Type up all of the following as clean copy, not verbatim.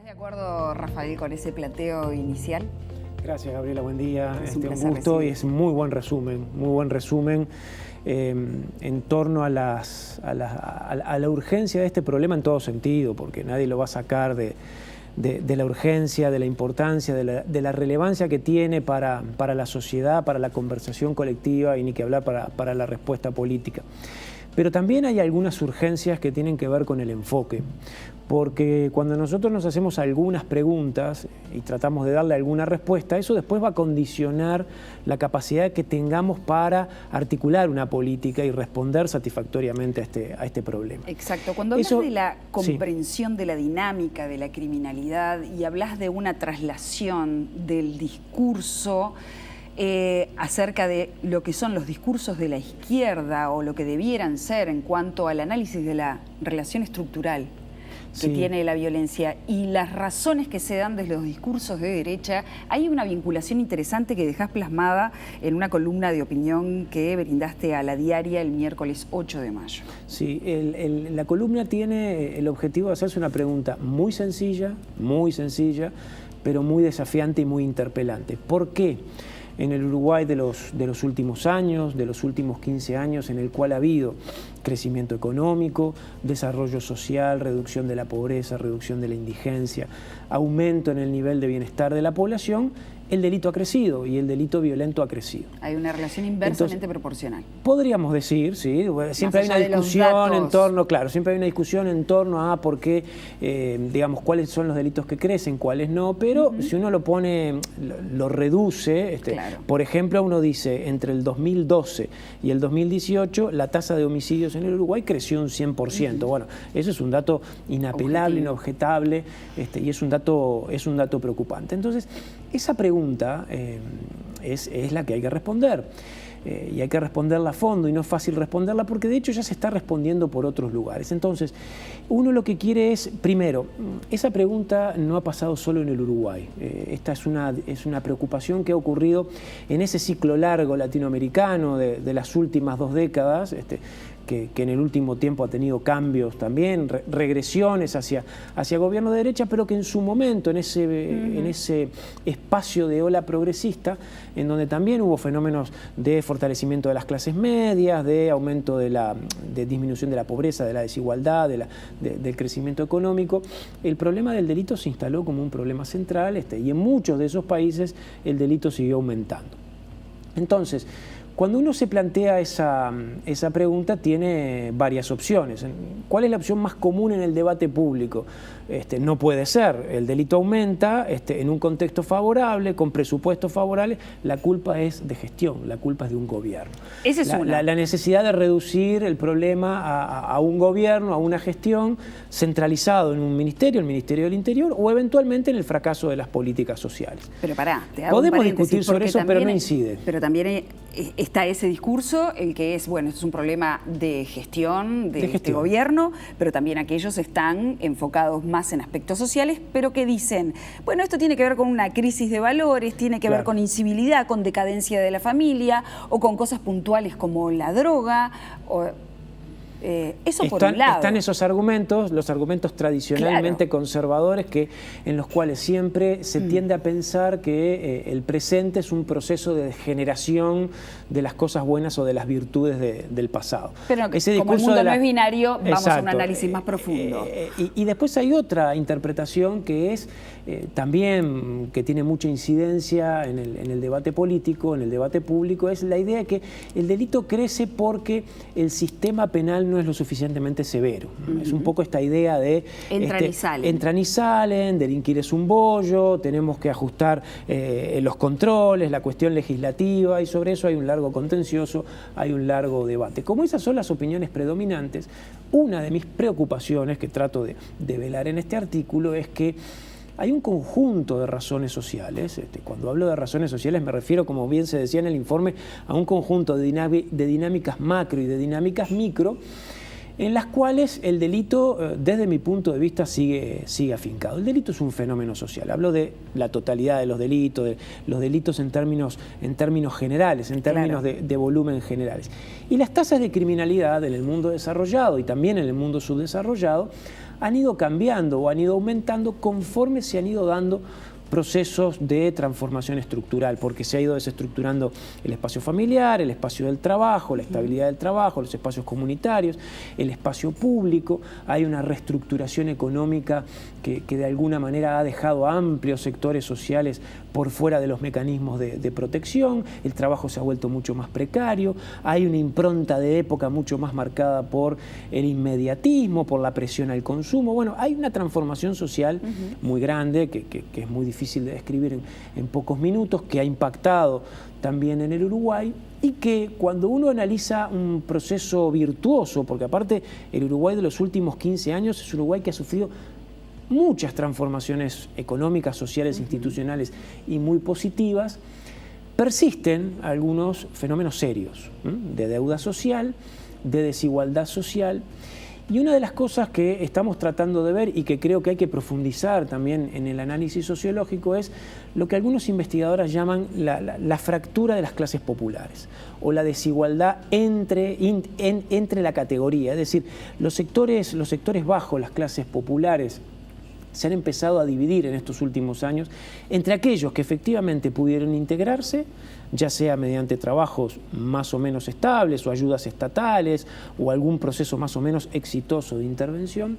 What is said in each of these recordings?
¿Estás de acuerdo, Rafael, con ese planteo inicial? Gracias, Gabriela, buen día. Es un gusto recibir. y es muy buen resumen en torno a la urgencia de este problema en todo sentido, porque nadie lo va a sacar de la urgencia, de la importancia, de la relevancia que tiene para la sociedad, para la conversación colectiva y ni que hablar para la respuesta política. Pero también hay algunas urgencias que tienen que ver con el enfoque, porque cuando nosotros nos hacemos algunas preguntas y tratamos de darle alguna respuesta, eso después va a condicionar la capacidad que tengamos para articular una política y responder satisfactoriamente a este problema. Exacto. Cuando hablas de la comprensión de la dinámica de la criminalidad y hablas de una traslación del discurso acerca de lo que son los discursos de la izquierda o lo que debieran ser en cuanto al análisis de la relación estructural que tiene la violencia y las razones que se dan desde los discursos de derecha, hay una vinculación interesante que dejás plasmada en una columna de opinión que brindaste a La Diaria el miércoles 8 de mayo. Sí, la columna tiene el objetivo de hacerse una pregunta muy sencilla, pero muy desafiante y muy interpelante. ¿Por qué? En el Uruguay de los últimos años, de los últimos 15 años, en el cual ha habido crecimiento económico, desarrollo social, reducción de la pobreza, reducción de la indigencia, aumento en el nivel de bienestar de la población, el delito ha crecido y el delito violento ha crecido. Hay una relación inversamente proporcional. Podríamos decir, sí, siempre hay una discusión en torno, siempre hay una discusión en torno a por qué, digamos, cuáles son los delitos que crecen, cuáles no, pero si uno lo pone, lo reduce, por ejemplo, uno dice, entre el 2012 y el 2018, la tasa de homicidios en el Uruguay creció un 100%. Bueno, eso es un dato inapelable, inobjetable, y es un dato preocupante. Entonces, esa pregunta es la que hay que responder. Y hay que responderla a fondo, y no es fácil responderla porque de hecho ya se está respondiendo por otros lugares. Entonces, uno lo que quiere es, primero, esa pregunta no ha pasado solo en el Uruguay. Esta es una preocupación que ha ocurrido en ese ciclo largo latinoamericano de las últimas 2 décadas, que en el último tiempo ha tenido cambios también, regresiones hacia gobierno de derecha, pero que en su momento, en ese espacio de ola progresista, en donde también hubo fenómenos de fortalecimiento de las clases medias, de aumento de disminución de la pobreza, de la desigualdad, del crecimiento económico, el problema del delito se instaló como un problema central, y en muchos de esos países el delito siguió aumentando. Entonces, cuando uno se plantea esa pregunta, tiene varias opciones. ¿Cuál es la opción más común en el debate público? No puede ser. El delito aumenta en un contexto favorable, con presupuestos favorables. La culpa es de gestión, la culpa es de un gobierno. Esa es la necesidad de reducir el problema a un gobierno, a una gestión centralizado en un ministerio, el Ministerio del Interior, o eventualmente en el fracaso de las políticas sociales. Pero pará, te hago Podemos discutir sobre eso, pero no incide. Pero también está ese discurso, el que es, bueno, esto es un problema de gestión de este gobierno, pero también aquellos están enfocados más en aspectos sociales, pero que dicen, bueno, esto tiene que ver con una crisis de valores, tiene que ver con incivilidad, con decadencia de la familia, o con cosas puntuales como la droga, eso por un lado. Están esos argumentos, los argumentos tradicionalmente conservadores, en los cuales siempre se tiende a pensar que el presente es un proceso de degeneración de las cosas buenas o de las virtudes del pasado. Pero como el mundo no es binario, vamos a un análisis más profundo. Y después hay otra interpretación que es también que tiene mucha incidencia en el debate político, en el debate público, es la idea de que el delito crece porque el sistema penal no es lo suficientemente severo. Es un poco esta idea de entran y salen, delinquir es un bollo, tenemos que ajustar los controles, la cuestión legislativa, y sobre eso hay un largo contencioso, hay un largo debate. Como esas son las opiniones predominantes, una de mis preocupaciones que trato de velar en este artículo es que hay un conjunto de razones sociales. Cuando hablo de razones sociales me refiero, como bien se decía en el informe, a un conjunto de dinámicas macro y de dinámicas micro, en las cuales el delito, desde mi punto de vista, sigue afincado. El delito es un fenómeno social. Hablo de la totalidad de los delitos en términos generales, en términos de volumen generales. Y las tasas de criminalidad en el mundo desarrollado y también en el mundo subdesarrollado han ido cambiando o han ido aumentando conforme se han ido dando procesos de transformación estructural, porque se ha ido desestructurando el espacio familiar, el espacio del trabajo, la estabilidad del trabajo, los espacios comunitarios, el espacio público. Hay una reestructuración económica que de alguna manera ha dejado amplios sectores sociales por fuera de los mecanismos de protección. El trabajo se ha vuelto mucho más precario. Hay una impronta de época mucho más marcada por el inmediatismo, por la presión al consumo. Bueno, hay una transformación social muy grande que es muy difícil de describir en pocos minutos, que ha impactado también en el Uruguay, y que cuando uno analiza un proceso virtuoso, porque aparte el Uruguay de los últimos 15 años es un Uruguay que ha sufrido muchas transformaciones económicas, sociales, institucionales y muy positivas, persisten algunos fenómenos serios de deuda social, de desigualdad social. Y una de las cosas que estamos tratando de ver y que creo que hay que profundizar también en el análisis sociológico es lo que algunos investigadores llaman la fractura de las clases populares o la desigualdad entre la categoría. Es decir, los sectores bajos, las clases populares, se han empezado a dividir en estos últimos años entre aquellos que efectivamente pudieron integrarse, ya sea mediante trabajos más o menos estables o ayudas estatales o algún proceso más o menos exitoso de intervención,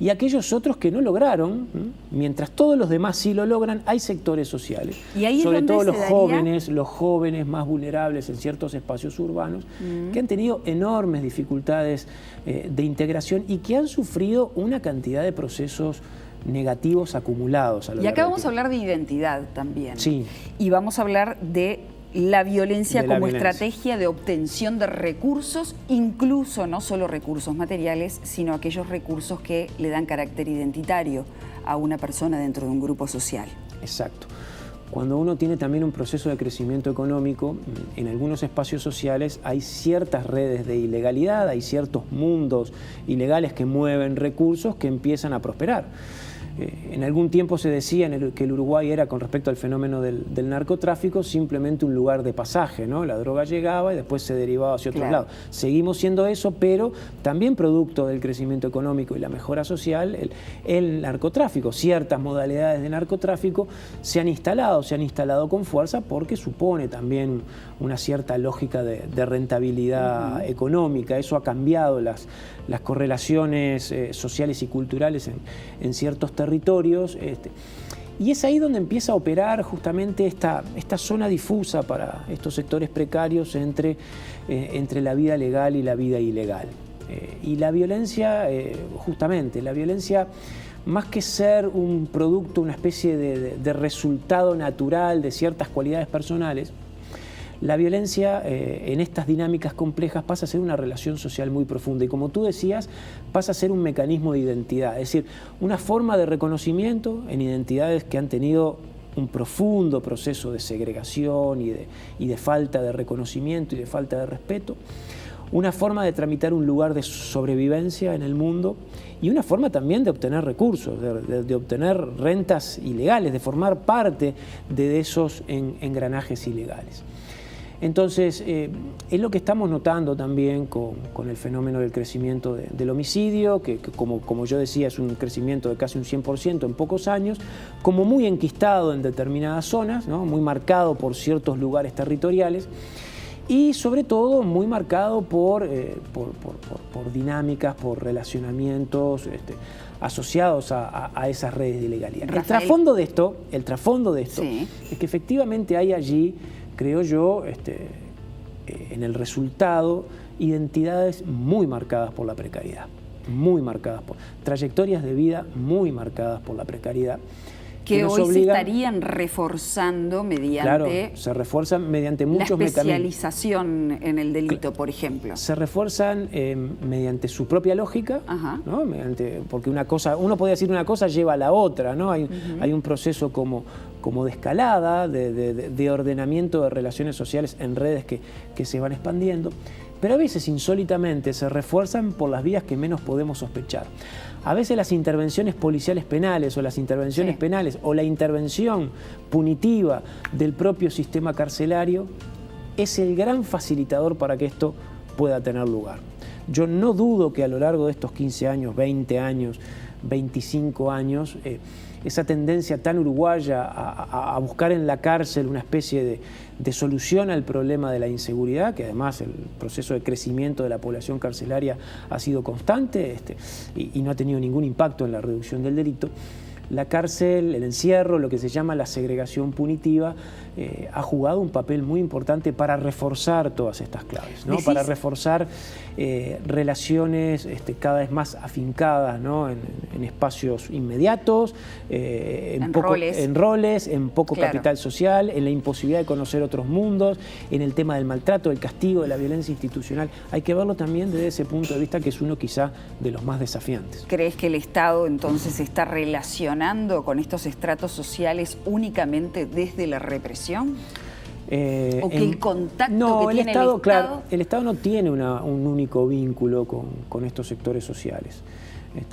y aquellos otros que no lograron. Mientras todos los demás sí lo logran, hay sectores sociales, ¿y ahí sobre todo los jóvenes más vulnerables en ciertos espacios urbanos, que han tenido enormes dificultades de integración y que han sufrido una cantidad de procesos negativos acumulados. Y acá vamos a hablar de identidad también. Sí. Y vamos a hablar de la violencia como estrategia de obtención de recursos, incluso no solo recursos materiales, sino aquellos recursos que le dan carácter identitario a una persona dentro de un grupo social. Exacto. Cuando uno tiene también un proceso de crecimiento económico, en algunos espacios sociales hay ciertas redes de ilegalidad, hay ciertos mundos ilegales que mueven recursos que empiezan a prosperar. En algún tiempo se decía que el Uruguay era, con respecto al fenómeno del narcotráfico, simplemente un lugar de pasaje, ¿no? La droga llegaba y después se derivaba hacia otros lados. Seguimos siendo eso, pero también producto del crecimiento económico y la mejora social, el narcotráfico, ciertas modalidades de narcotráfico se han instalado con fuerza, porque supone también una cierta lógica de rentabilidad económica. Eso ha cambiado las correlaciones sociales y culturales en ciertos territorios. Y es ahí donde empieza a operar justamente esta zona difusa para estos sectores precarios entre la vida legal y la vida ilegal. Y la violencia, justamente, la violencia, más que ser un producto, una especie de resultado natural de ciertas cualidades personales, la violencia en estas dinámicas complejas pasa a ser una relación social muy profunda y, como tú decías, pasa a ser un mecanismo de identidad, es decir, una forma de reconocimiento en identidades que han tenido un profundo proceso de segregación y de falta de reconocimiento y de falta de respeto, una forma de tramitar un lugar de sobrevivencia en el mundo y una forma también de obtener recursos, de obtener rentas ilegales, de formar parte de esos engranajes ilegales. Entonces, es lo que estamos notando también con el fenómeno del crecimiento del homicidio, que como yo decía, es un crecimiento de casi un 100% en pocos años, como muy enquistado en determinadas zonas, ¿no? Muy marcado por ciertos lugares territoriales y sobre todo muy marcado por dinámicas, por relacionamientos asociados a esas redes de ilegalidad. Rafael, el trasfondo de esto sí, es que efectivamente hay allí, creo yo, en el resultado, identidades muy marcadas por la precariedad, muy marcadas por trayectorias de vida muy marcadas por la precariedad. Que hoy se estarían reforzando mediante... Claro, se refuerzan mediante muchos mecanismos. La especialización en el delito, por ejemplo. Se refuerzan mediante su propia lógica, ¿no? Porque uno podría decir una cosa lleva a la otra, ¿no? Hay un proceso como de escalada, de ordenamiento de relaciones sociales en redes que se van expandiendo, pero a veces insólitamente se refuerzan por las vías que menos podemos sospechar. A veces las intervenciones policiales penales o las intervenciones penales o la intervención punitiva del propio sistema carcelario es el gran facilitador para que esto pueda tener lugar. Yo no dudo que a lo largo de estos 15 años, 20 años 25 años, esa tendencia tan uruguaya a buscar en la cárcel una especie de solución al problema de la inseguridad, que además el proceso de crecimiento de la población carcelaria ha sido constante y no ha tenido ningún impacto en la reducción del delito. La cárcel, el encierro, lo que se llama la segregación punitiva, ha jugado un papel muy importante para reforzar todas estas claves, ¿no? Para reforzar relaciones cada vez más afincadas, ¿no? en espacios inmediatos, en roles, en poco capital social, en la imposibilidad de conocer otros mundos, en el tema del maltrato, del castigo, de la violencia institucional. Hay que verlo también desde ese punto de vista, que es uno quizá de los más desafiantes. ¿Crees que el Estado entonces está relacionando con estos estratos sociales únicamente desde la represión? ¿O que el contacto que tiene el Estado? Claro, el Estado no tiene un único vínculo con estos sectores sociales.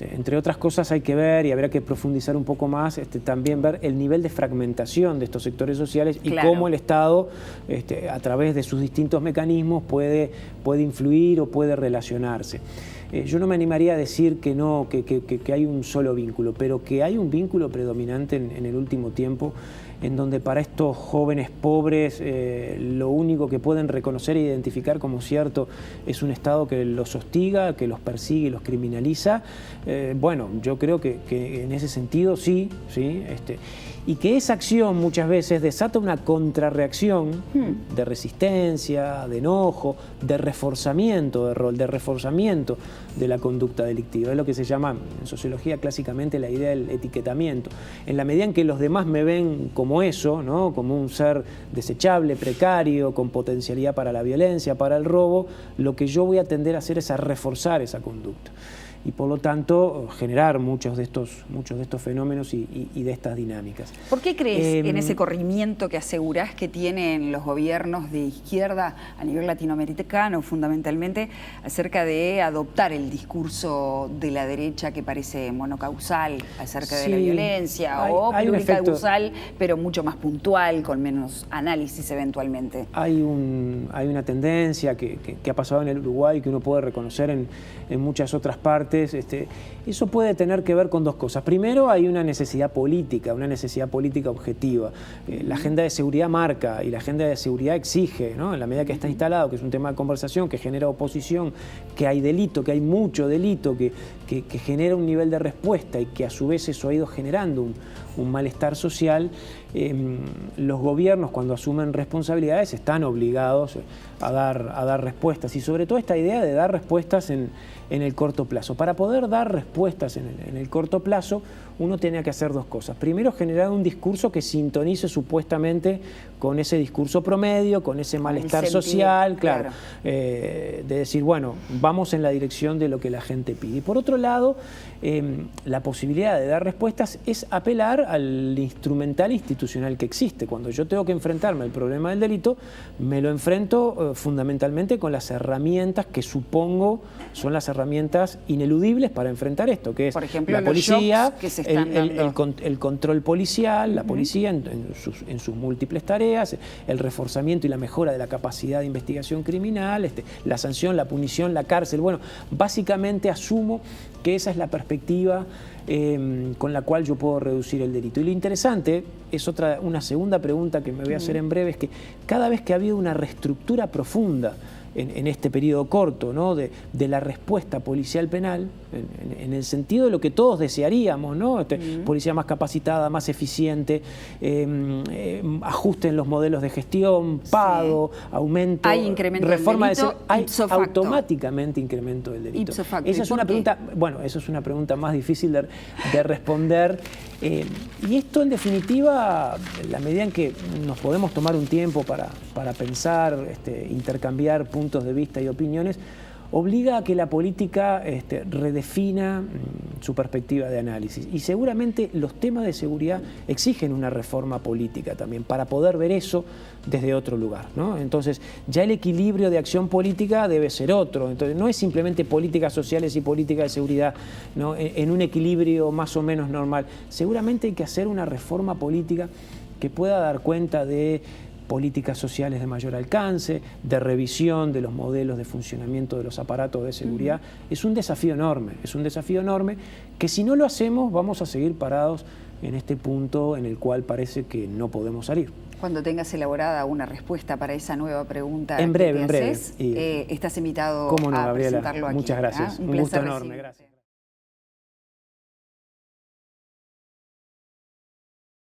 Entre otras cosas hay que ver, y habrá que profundizar un poco más, también ver el nivel de fragmentación de estos sectores sociales y cómo el Estado, a través de sus distintos mecanismos, puede influir o puede relacionarse. Yo no me animaría a decir que no, que hay un solo vínculo, pero que hay un vínculo predominante en el último tiempo, en donde para estos jóvenes pobres lo único que pueden reconocer e identificar como cierto es un Estado que los hostiga, que los persigue y los criminaliza. Bueno, yo creo que en ese sentido sí, y que esa acción muchas veces desata una contrarreacción de resistencia, de enojo, de reforzamiento de rol, de reforzamiento de la conducta delictiva. Es lo que se llama en sociología clásicamente la idea del etiquetamiento. En la medida en que los demás me ven como eso, ¿no? Como un ser desechable, precario, con potencialidad para la violencia, para el robo, lo que yo voy a tender a hacer es a reforzar esa conducta. Y por lo tanto generar muchos de estos fenómenos y de estas dinámicas. ¿Por qué crees en ese corrimiento que asegurás que tienen los gobiernos de izquierda a nivel latinoamericano fundamentalmente acerca de adoptar el discurso de la derecha que parece monocausal acerca de la violencia o pluricausal pero mucho más puntual, con menos análisis eventualmente? Hay una tendencia que ha pasado en el Uruguay que uno puede reconocer en muchas otras partes. Eso puede tener que ver con dos cosas. Primero, hay una necesidad política objetiva. La agenda de seguridad marca y la agenda de seguridad exige, ¿no? En la medida que está instalado, que es un tema de conversación, que genera oposición, que hay delito, que hay mucho delito, que genera un nivel de respuesta y que a su vez eso ha ido generando un malestar social, los gobiernos cuando asumen responsabilidades están obligados a dar respuestas, y sobre todo esta idea de dar respuestas en el corto plazo. Para poder dar respuestas en el corto plazo, uno tiene que hacer dos cosas. Primero, generar un discurso que sintonice supuestamente con ese discurso promedio, con ese malestar social, claro. De decir, bueno, vamos en la dirección de lo que la gente pide. Y por otro lado, la posibilidad de dar respuestas es apelar al instrumental institucional que existe. Cuando yo tengo que enfrentarme al problema del delito, me lo enfrento fundamentalmente con las herramientas que supongo son las herramientas ineludibles para enfrentar esto, que es, por ejemplo, la policía, el control policial, la policía en sus múltiples tareas, el reforzamiento y la mejora de la capacidad de investigación criminal, la sanción, la punición, la cárcel. Bueno, básicamente asumo que esa es la perspectiva con la cual yo puedo reducir el delito. Y lo interesante es una segunda pregunta que me voy a hacer en breve, es que cada vez que ha habido una reestructura profunda en este periodo corto, ¿no? de la respuesta policial penal, en el sentido de lo que todos desearíamos, ¿no? Policía más capacitada, más eficiente, ajuste en los modelos de gestión, pago, aumento, hay incremento reforma del delito, hay automáticamente incremento del delito. Esa es una pregunta, bueno, eso es una pregunta más difícil de responder. Y esto, en definitiva, en la medida en que nos podemos tomar un tiempo para pensar, intercambiar puntos de vista y opiniones, obliga a que la política redefina su perspectiva de análisis. Y seguramente los temas de seguridad exigen una reforma política también, para poder ver eso desde otro lugar, ¿no? Entonces, ya el equilibrio de acción política debe ser otro. Entonces, no es simplemente políticas sociales y política de seguridad, ¿no? En un equilibrio más o menos normal. Seguramente hay que hacer una reforma política que pueda dar cuenta de políticas sociales de mayor alcance, de revisión de los modelos de funcionamiento de los aparatos de seguridad. Es un desafío enorme que si no lo hacemos vamos a seguir parados en este punto en el cual parece que no podemos salir. Cuando tengas elaborada una respuesta para esa nueva pregunta en breve, que te haces, estás invitado ¿cómo no, a Gabriela? presentarlo aquí. Muchas gracias. Un gusto placer enorme. recibirte. Gracias.